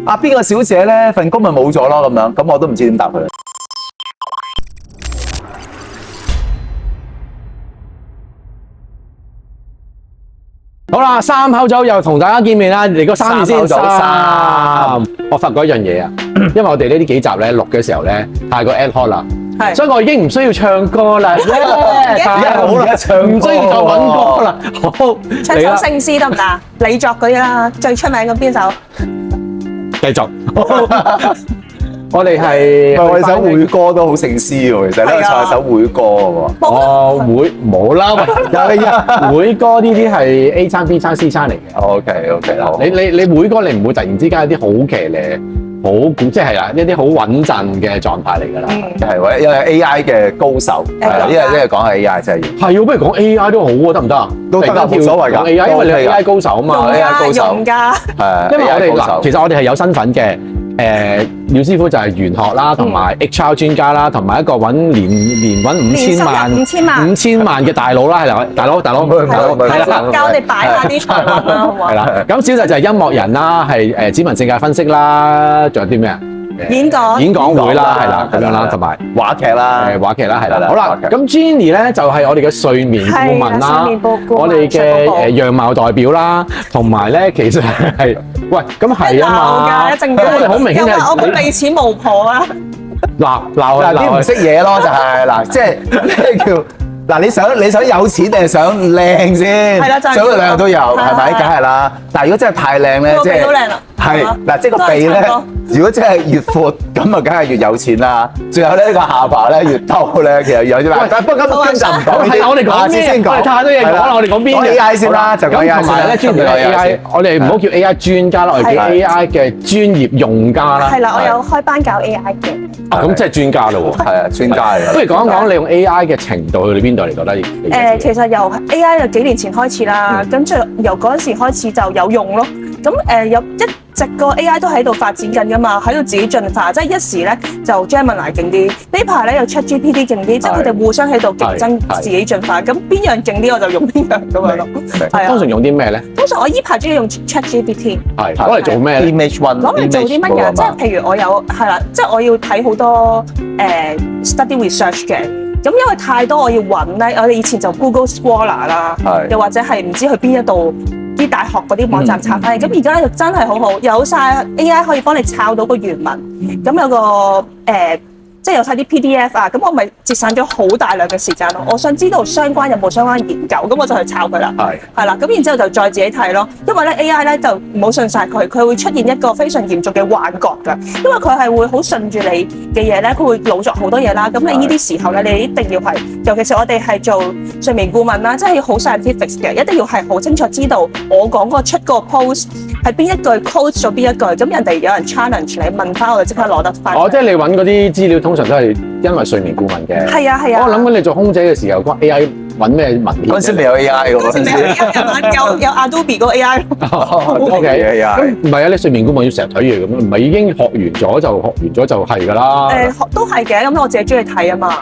阿邊個小姐咧份工咪冇咗咯咁樣，咁我都唔知點答佢。好啦，三口酒又同大家見面啦，嚟個3字先。三口酒三，我發覺一樣嘢啊，因為我哋呢幾集咧錄嘅時候咧太過 ad hoc 啦，係，所以我已經唔需要唱歌啦，太好啦，唱歌唔需要再揾歌啦，好唱首聖詩得唔得？你作嗰啲啦，最出名嘅邊首？繼續。我哋係我哋首會歌都好聖詩喎，其實呢個唱首會歌喎。哦，會冇啦，會歌呢啲係 A 餐 B 餐 C 餐嚟嘅。OK 啦，你會歌你唔會突然之間有啲好騎呢、好即係啦，一啲好穩陣嘅狀態嚟㗎啦。係或者因為 AI 嘅高手，因為講係 AI 真係要。係，不如講 AI 都好喎，得唔得？都得，冇所謂㗎。講 AI，因為你係 AI 高手啊嘛。AI 高手用㗎。係，因為我 AI 高哋嗱，手其實我哋係有身份嘅。廖師傅就係玄學啦，同埋 HR 專家啦，同埋一個年揾5000萬嘅大佬啦，係啦，大佬，係啦，教我哋擺下啲財運啦，好唔好？係啦，咁小弟就係音樂人啦，係指紋性格分析啦，仲有啲咩啊？演講會啦，係啦，咁樣啦，同埋話劇啦，話劇啦，係啦。好啦，咁 Jenny 咧就係我哋嘅睡眠顧問啦，我哋嘅樣貌代表啦，同埋咧其實係喂，咁係啊嘛，咁我哋好明顯係我冇地錢無婆啊！嗱啲唔識嘢咯，就係嗱，即係咩叫？嗱，你想有錢定係想靚先？係啦，就係想佢兩樣都有，係咪？梗係啦。但係如果真係太靚咧，即係係嗱，即係個鼻咧，如果真係越闊，咁啊，梗係越有錢啦。仲有咧個下巴咧越兜咧，其實有啲咩？但不過今集唔講，係我哋講先，我哋太多嘢講啦，我哋講邊嘅 AI 先啦，就講 AI 先。同埋咧，專業 AI，我哋唔好叫 AI 專家啦，我哋叫 AI 嘅專業用家啦。係啦，我有開班教 AI 嘅。咁即係專家咯喎。係啊，專家嚟。不如講一講你用 AI 嘅程度去到邊度嚟覺得？其實由 AI 就幾年前開始啦，跟住由嗰陣時開始就有用咯。咁有一直個 AI 都喺度發展緊噶嘛，喺度自己進化，即係一時咧就 Gemini 勁啲，呢排咧又 ChatGPT 勁啲，即係佢哋互相喺度競爭自己進化。咁邊樣勁啲我就用邊樣咁樣咯。係啊。通常用啲咩咧？通常我依排中意用 ChatGPT。係攞嚟做咩咧？Image One 攞嚟做啲乜嘢？即係譬如我有係啦，即係我要睇好多study research 嘅。咁因為太多我要揾咧，我哋以前就 Google Scholar 啦，又或者係唔知去邊一度啲大學嗰啲網站查翻嚟。咁而家就真係好好，有晒 AI 可以幫你抄到個原文，咁有個即係有晒啲 PDF 啊，咁我咪節省咗好大量嘅時間咯。我想知道相關有冇相關研究，咁我就去抄佢啦。係啦，咁然之後就再自己睇咯。因為咧 AI 咧就唔好信晒佢，佢會出現一個非常嚴重嘅幻覺㗎。因為佢係會好順住你嘅嘢咧，佢會老作好多嘢啦。咁你呢啲時候咧，你一定要係，尤其是我哋係做睡眠顧問啦，即係好 scientific 嘅，一定要係好清楚知道我講個出個 post 係邊一句 quote 咗邊一句，咁人哋有人 challenge 你問翻，我就即刻攞得翻。即係你揾嗰啲資料通常都係因為睡眠顧問嘅。係啊。我諗緊你做空姐嘅時候，個 AI 揾咩文獻？嗰陣時未有 AI 㗎喎。嗰陣時有 Adobe 嗰個 AI。OK。咁唔係啊，你睡眠顧問要成日睇嘢咁樣，唔係已經學完咗就係㗎啦。都係嘅，咁我自己中意睇啊嘛。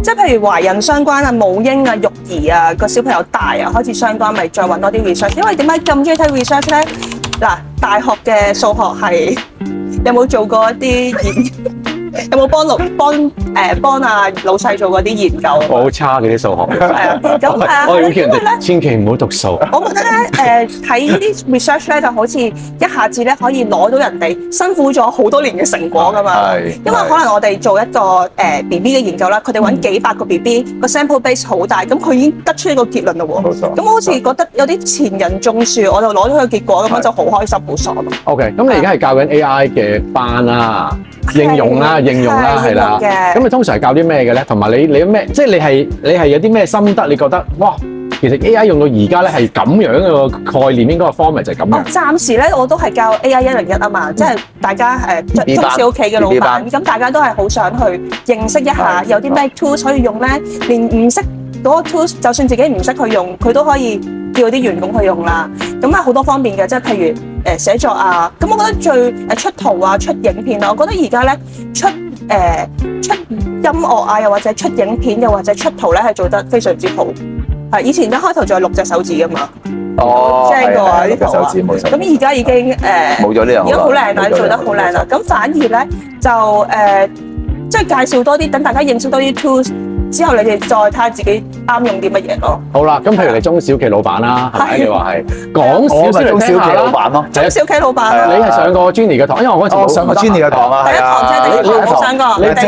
即係譬如懷孕相關啊、母嬰啊、育兒啊、個小朋友大啊開始相關，咪再揾多啲 research。因為點解咁中意睇 research 咧？嗱，大學嘅數學係有冇做過一啲有冇幫老細做過啲研究？我好差嘅啲數學。係啊，咁我要叫人哋千祈唔好讀數。我覺得咧，睇呢啲 research 咧，就好似一下子咧可以攞到人哋辛苦咗好多年嘅成果㗎嘛。因為可能我哋做一個BB 嘅研究啦，佢哋揾幾百個 BB 個 sample base 好大，咁佢已經得出一個結論嘞喎。冇錯。咁好似覺得有啲前人種樹，我就攞咗個結果，咁樣就好開心好爽咯。OK，咁你而家係教緊 AI 嘅班啦。應用啦，係啦。咁你通常係教啲咩嘅咧？同埋你有咩？即係你係有啲咩心得？你覺得哇，其實 AI 用到而家咧係咁樣嘅概念，應該個 format 就係咁樣。暫時咧我都係教 AI 101啊嘛，即係大家中小企嘅老闆，咁大家都係好想去認識一下有啲咩 tools 可以用咧。連唔識嗰個 tools，就算自己唔識去用，佢都可以叫啲員工去用啦。咁好多方面嘅，即係譬如寫作啊，咁我覺得最出圖啊、出影片啊，我覺得而家咧出音樂啊，又或者出影片，又或者出圖咧係做得非常之好。以前一開頭仲係6隻手指㗎嘛，哦，張過啊啲圖啊。手指冇錯。咁而家已經冇咗呢樣，而家好靚啦，做得好靚啦。咁反而咧就即係介紹多啲，等大家認識多啲 tools。之後你哋再睇下自己啱用啲乜嘢咯。好啦，咁譬如你中小企老闆啦，係咪？你話係講少少中小企老闆咯，中小企老闆。你係上過 Jenny 嘅堂，因為我嗰陣時上過 Jenny 嘅堂啊，第一堂啫，第一堂冇上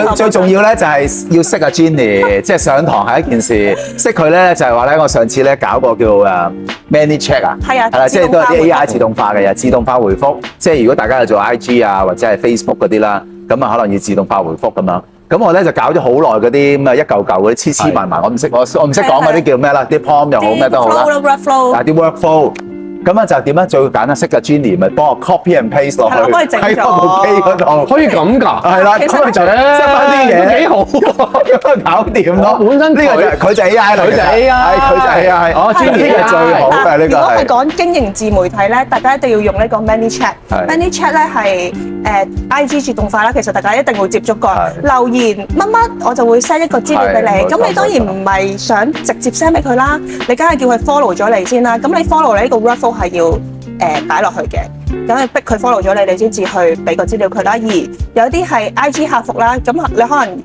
過。最重要咧就係要識阿 Jenny， 即係上堂係一件事，識佢咧就係話咧，我上次咧搞個叫ManyChat 啊，係啦，即係都係啲 AI 自動化嘅嘢，自動化回覆，即係如果大家係做 IG 啊或者係 Facebook 嗰啲啦，咁啊可能要自動化回覆咁樣。咁我咧就搞咗好耐嗰啲咁啊一嚿嚿嗰啲黐埋埋，我唔識講嗰啲叫咩啦，啲 prompt 又好咩都好啦，啲 workflow。咁啊就點樣最簡單識嘅 Jenny 咪幫我 copy and paste 落去喺部機嗰度，可以咁㗎？係啦，咁咪就識翻啲嘢幾好，咁搞掂咯。本身呢個就佢就 AI 嚟嘅，佢就 AI。哦 ，Jenny 係最好嘅呢個係。如果係講經營自媒體咧，大家一定要用呢個 ManyChat。ManyChat 咧係IG 自動化啦，其實大家一定會接觸過。留言乜乜我就會 send 一個資料俾你，咁你當然唔係想直接 send 俾佢啦，你梗係叫佢 follow 咗你先啦。咁你 follow 你呢個 workflow係要擺落去嘅，咁你逼佢 follow 咗你，你先至去俾個資料佢啦。而有啲係 IG 客服啦，咁你可能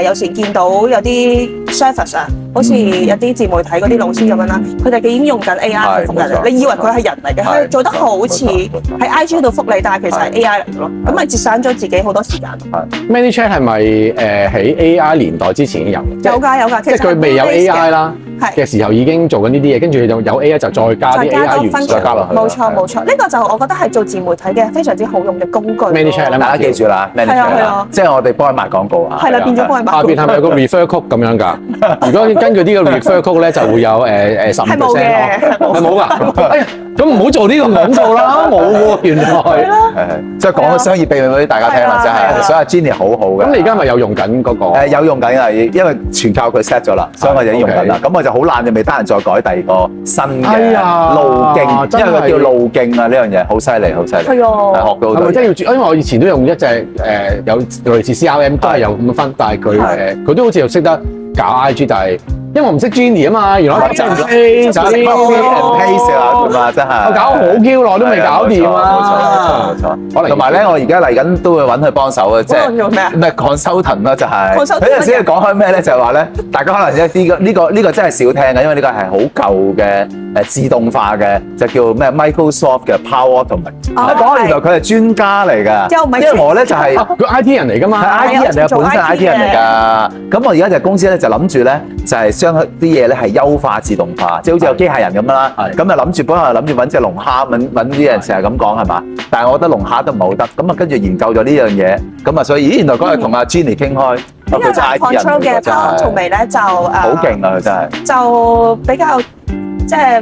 有時見到有啲 service 啊，好似有啲自媒體嗰啲老師咁樣啦，佢哋已經用緊 AI 去覆人，你以為佢係人嚟嘅，佢做得好似喺 IG 度覆你，但係其實係 AI 嚟嘅咯，咁咪節省咗自己好多時間。ManyChat 係咪喺 AI 年代之前已經有？有㗎，即係佢未有 AI 啦嘅時候已經做緊呢啲嘢，跟住就有 AI 就再加啲 AI 元素再加落去。冇錯，呢個就我覺得係做自媒體嘅非常之好用嘅工具。ManyChat 大家記住啦 ，ManyChat 即係我哋幫佢賣廣告啊。係啦，變咗幫佢賣廣告。下邊係咪有個 refer code 咁樣㗎？如果根據呢個 refer code 咧，就會有15%。係冇嘅，係冇㗎。哎呀，咁唔好做呢個廣告啦，冇喎，原來。即係講個商業秘密俾大家聽啦，真係。所以阿 Jenny 好好嘅。咁你而家咪有用緊嗰個？有用緊啊，因為全靠佢 set 咗啦，所以我就已經用緊啦。咁我就好懶，就未得閒再改第二個新嘅路徑，因為佢叫路徑啊，呢樣嘢好犀利，好犀利。係啊，學到好多。係咪真係要轉？因為我以前都用一隻有類似 CRM 都係有咁分，但係佢都好似又識得搞 IG，但係因為我唔識 Jenny 啊嘛，原來就 paste 啊，真係我搞好 Q 耐都未搞掂啊！冇錯。同埋咧，我而家嚟緊都會揾佢幫手嘅，即係做咩啊？唔係 consultant 啦，就係。佢有陣時講開咩咧？就係話咧，大家可能一啲呢個真係少聽嘅，因為呢個係好舊嘅自動化嘅，就叫咩 Microsoft 嘅 Power Automate。講原來佢係專家嚟㗎，因為我咧就係佢 IT 人嚟㗎嘛，係 IT 人嚟嘅，本身 IT 人嚟㗎。咁我而家就公司咧就諗住咧就係將啲嘢咧係優化自動化，即係好似有機械人咁啦。咁啊諗住本來諗住揾隻龍蝦，揾啲人成日咁講係嘛？但係我覺得龍蝦都唔係好得。咁啊跟住研究咗呢樣嘢，咁啊所以原來嗰日同阿 Jenny 傾開，佢就 IT 人嘅真係。Power 味咧就好勁啊！佢真係就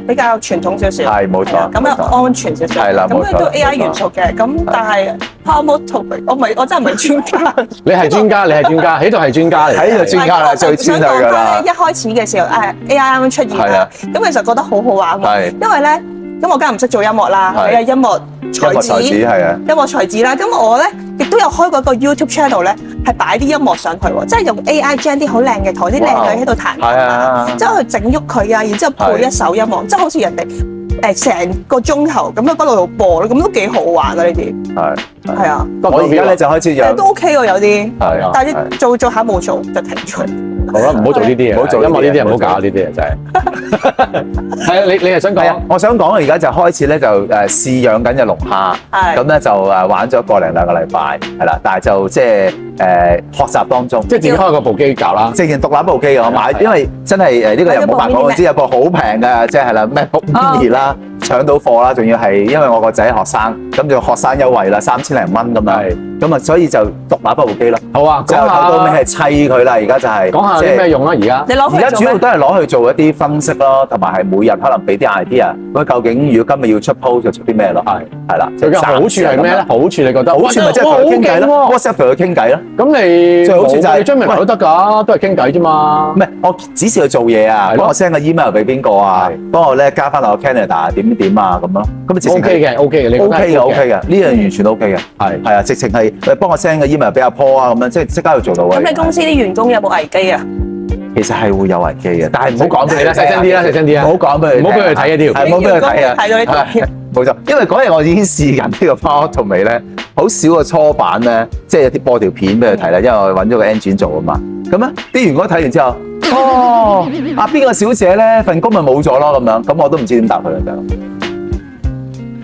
比較傳統少少，係冇錯，咁啊安全少少，係啦，咁佢都 AI 元素嘅，咁但係 Power Automate 我真係唔係專家。你係專家，喺度係專家嚟，喺度專家啦，最專佢㗎啦。一開始嘅時候，AI 啱啱出現啦，咁其實覺得好好玩喎，因為咧，咁我梗係唔識做音樂啦，你係音樂才子係啊，音樂才子啦，咁我咧亦都有開過一個 YouTube channel 咧，係擺啲音樂上去喎，即係用 AI 將啲好靚嘅台，啲靚女喺度彈琴，之後去整喐佢啊，然之後配一首音樂，即係好似人哋成個鐘頭咁喺嗰度播咯，咁都幾好玩啊呢啲。係啊，我而家咧就開始有都 OK 喎，有啲，但係做下冇做就停咗。好啦，唔好做呢啲嘢，唔好做音樂呢啲，唔好搞呢啲嘢，真係。係啊，你係想講？我想講，而家就開始咧就試養緊隻龍蝦，咁咧就玩咗個零兩個禮拜，係啦，但係就即係學習當中，即係自己開個部機搞啦。直情獨立部機我買，因為真係呢個又冇辦法，我知有部好平嘅，即係啦 MacBook Mini 啦，搶到貨啦，仲要係因為我個仔學生，咁就學生優惠啦，3000零蚊咁樣，咁啊所以就獨立部機咯。好啊，最後到尾係砌佢啦，而家就係講下啲咩用啦，而家。而家主要都係攞去做一啲分析咯，同埋係每日可能俾啲 idea。咁究竟如果今日要出 post 就出啲咩咯？係啦。佢嘅好處係咩咧？好處你覺得？好處咪即係同佢傾偈咯 ，WhatsApp 同佢傾偈咯。咁你最好處就係張明都得㗎，都係傾偈啫嘛。唔係，我指示佢做嘢啊，幫我 send 個 email 俾邊個啊，幫我咧加翻落 Canada 點啊咁咯。咁啊直情 OK 嘅，OK 嘅，你 OK 嘅，呢樣完全 OK 嘅。係啊，直情係幫我 send 個 email 俾阿 Paul 啊咁樣，即刻要做到嘅。咁你公司啲員工有冇危機啊？其實係會有危機嘅，但係唔好講俾你啦，細聲啲啦，細聲啲啊，唔好講俾佢，唔好俾佢睇啊條片，係唔好俾佢睇啊，睇到呢條片。冇錯，因為嗰日我已經試緊呢個 Power Automate 咧，好少個初版咧，即係有啲播條片俾佢睇啦，因為我揾咗個 engine 做啊嘛。咁咧啲員工睇完之後，哦，阿邊個小姐咧份工咪冇咗咯咁樣，咁我都唔知點答佢啦。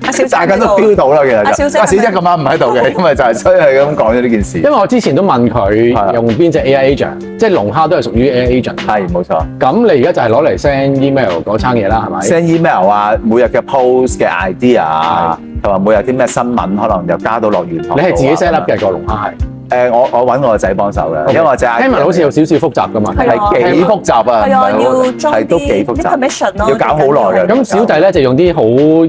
阿小姐大家都 feel 到啦，其實阿小姐咁啱唔喺度嘅，因為就係所以係咁講咗呢件事。因為我之前都問佢用邊隻 AI agent，即係龍蝦都係屬於 AI agent。係冇錯。咁你而家就係攞嚟 send email 嗰餐嘢啦，係咪 ？send email 啊，每日嘅 post 嘅 idea 啊，同埋每日啲咩新聞，可能又加到落源頭。你係自己 set up 嘅個龍蝦係？我揾我個仔幫手嘅，因為我隻 聽聞好似有少少複雜噶嘛，係幾複雜啊，係都幾複雜，要搞好耐嘅。咁小弟咧就用啲好唔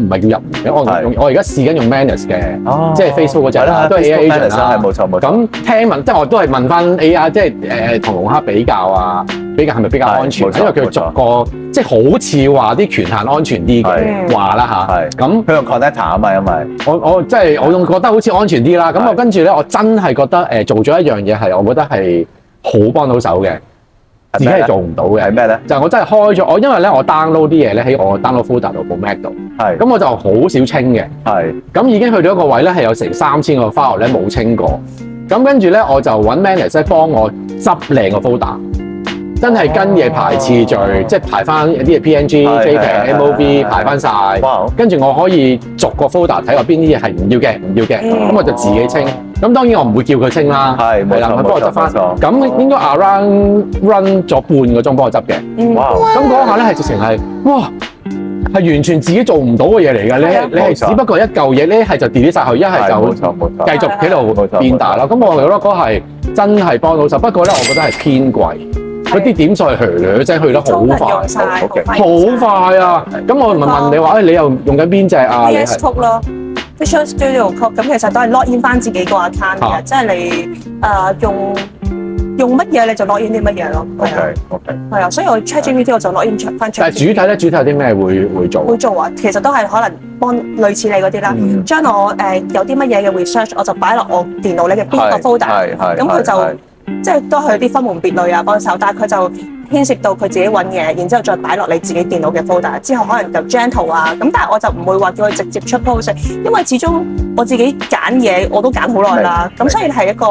係叫入門嘅，我而家試緊用 Manus 嘅，即係 Facebook 嗰隻啦，都係 AI agent 啦，冇錯冇錯。咁聽聞即係我都係問翻 AI，即係同龍蝦比較啊，比較係咪比較安全？因為佢逐個即係好似話啲權限安全啲嘅話啦嚇，咁佢用 connector 啊嘛，因為我即係我仲覺得好似安全啲啦。咁我跟住咧，我真係覺得做咗一樣嘢係，我覺得係好幫到手嘅，自己係做唔到嘅。係咩咧？就係我真係開咗因為咧我 download 啲嘢咧喺我 download folder 度部 Mac 度，咁我就好少清嘅，咁已經去到一個位咧係有成3000個 file 咧冇清過，咁跟住咧我就揾 Manus 咧幫我執靚個 folder。真係跟嘢排次序，即係排翻一啲 PNG、JPEG、MOV 排翻晒。跟住我可以逐個 folder 睇話邊啲嘢係唔要嘅，咁我就自己清。咁當然我唔會叫佢清啦，係啦，佢幫我執翻。咁應該 around run 咗半個鐘幫我執嘅。咁嗰下咧係直情係，哇！係完全自己做唔到嘅嘢嚟㗎，你係只不過一嚿嘢咧，係就 delete 晒佢，一係就繼續喺度變大咯。咁我覺得嗰係真係幫到手，不過咧，我覺得係偏貴。嗰啲點數係真係去得好快，好快啊！咁我咪問你話，你又用緊邊隻啊？ VS Code 咯 ，Visual Studio Code，咁其實都係 login 翻自己個 account 嘅，即係你用乜嘢你就 login 啲乜嘢咯。OK，係啊，所以我 ChatGPT 我就 login 翻。但係主體咧，主體有啲咩會做？會做啊，其實都係可能幫類似你嗰啲啦，將我有啲乜嘢嘅 research 我就擺落我電腦你嘅邊個 folder，咁佢就。即係都係啲分門別類啊幫手，但係佢就牽涉到佢自己揾嘢，然之後再擺落你自己電腦嘅 folder，之後可能就 gentle 啊，咁但係我就唔會話叫佢直接出 post，因為始終我自己揀嘢我都揀好耐啦，咁所以係一個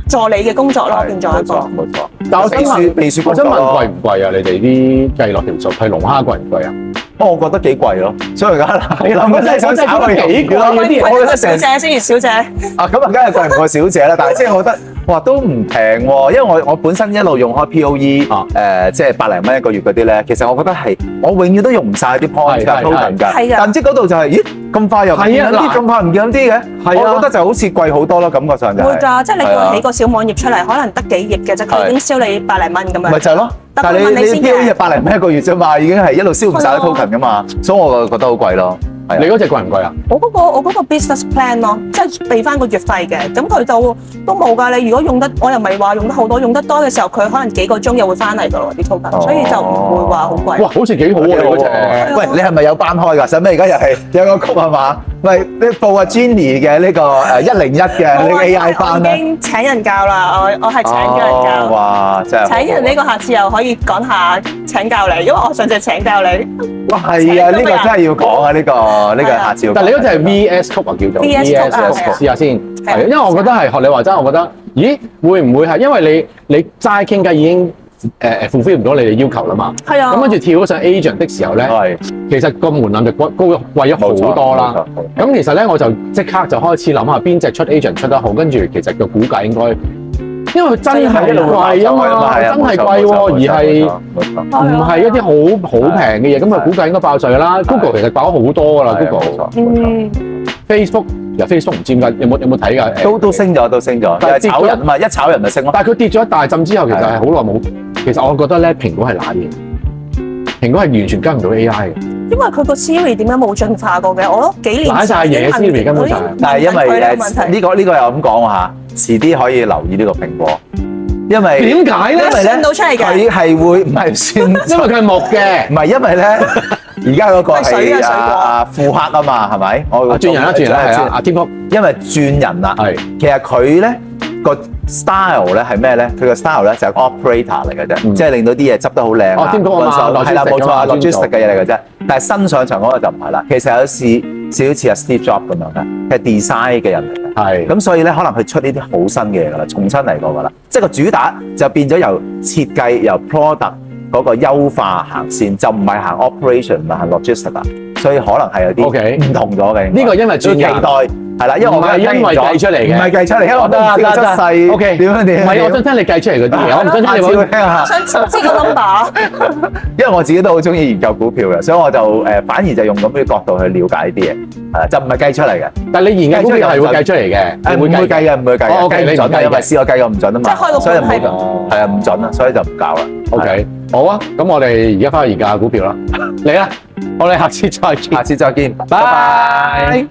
助理嘅工作咯，變咗一個。冇錯。但我想問，我想問貴唔貴啊？你哋啲計落條數係龍蝦貴唔貴啊？我覺得幾貴咯，所以而家諗緊真係想炒佢幾貴嗰啲嘢。我覺得小姐先，小姐。啊，咁啊，梗係貴唔過小姐啦，但係即係我覺得。哇，都唔平喎，因為我本身一路用開 POE，即係百零蚊一個月嗰啲咧，其實我覺得係我永遠都用唔晒啲 point 㗎 token 㗎，但唔知嗰度就係，咦咁快又唔見啲，咁快唔見啲嘅，我覺得就好似貴好多咯，感覺上就係。會㗎，即係你叫起個小網頁出嚟，可能得幾頁嘅啫，佢已經燒你百零蚊咁樣。咪就係咯，但係你 POE 百零蚊一個月啫嘛，已經係一路燒唔晒啲 token 㗎嘛，所以我就覺得好貴咯。你嗰隻貴唔貴啊？我嗰個 business plan 咯，即係俾翻個月費嘅，咁佢都冇㗎。你如果用得，我又唔係話用得好多，用得多嘅時候，佢可能幾個鐘又會翻嚟㗎咯啲 token，所以就唔會話好貴。哇，好似幾好喎嗰隻。喂，你係咪有班開㗎？使咩而家又係有個曲係嘛？喂，你報阿 Jenny 嘅呢個101嘅呢個 AI 班咧？我已經請人教啦，我係請咗人教。哇，真係請人呢個下次又可以講下請教你，因為我上次請教你。哇，係啊，呢個真係要講啊，呢個下次要講。但係你嗰隻係 VS Code 啊，叫做 VS Code，試下先。係，因為我覺得係學你話齋，我覺得，咦，會唔會係因為你齋傾偈已經fulfill 唔到你哋要求啦嘛？係啊。咁跟住跳咗上 agent 的時候咧，其實個門檻就高咗貴咗好多啦。咁其實咧，我就即刻就開始諗下邊隻出 agent 出得好，跟住其實個估計應該。因為佢真係貴啊嘛，真係貴喎，而係唔係一啲好平嘅嘢，咁佢估計應該爆稅啦。Google 其實爆咗好多㗎啦 ，Google。Facebook 唔知點解有冇睇㗎？都升咗，但係炒人啊嘛，一炒人就升咯。但係佢跌咗一大浸之後，其實係好耐冇。其實我覺得咧，蘋果係揦嘢，蘋果係完全跟唔到 AI 嘅。因為佢個 Siri 點解冇進化過嘅？我都幾年揦晒嘢 Siri 根本就係。但係因為呢個又咁講嚇。遲啲可以留意呢個蘋果，因為點解咧？因為算到出嚟嘅，佢係會唔係算？因為佢係木嘅，唔係因為咧，而家嗰個係庫克啊嘛，係咪？我轉人啦，係啊，阿天福，因為轉人啦，係其實佢咧個 style 咧係咩咧？佢個 style 咧就係 operator 嚟嘅啫，即係令到啲嘢執得好靚啊。天宮啊嘛，係啦，冇錯啊，logistic 嘅嘢嚟嘅啫。但係新上場嗰個就唔係啦，其實有少少似阿 Steve Jobs 咁樣嘅，係 design 嘅人嚟嘅。係。咁所以咧，可能佢出呢啲好新嘅嘢㗎啦，重新嚟過㗎啦。即係個主打就變咗由設計由 product 嗰個優化行線，就唔係行 operation，唔係行 logistic 啦。所以可能係有啲唔同咗嘅。呢個因為專業。係啦，因為我係因為計出嚟嘅，唔係計出嚟，因為我都唔知個出世 OK 點樣。唔係，我想聽你計出嚟嗰啲嘢，我唔想聽你講。想知個 number。因為我自己都好中意研究股票嘅，所以我就反而就用咁嘅角度去了解啲嘢，就唔係計出嚟嘅。但係你研究股票係會計出嚟嘅，唔會計嘅，唔會計嘅，計唔準嘅，因為試過計過唔準啊嘛，所以唔好係啊，唔準啊，所以就唔搞啦。OK，好啊，咁我哋而家翻去研究下股票啦。嚟啦，我哋下次再見，拜拜。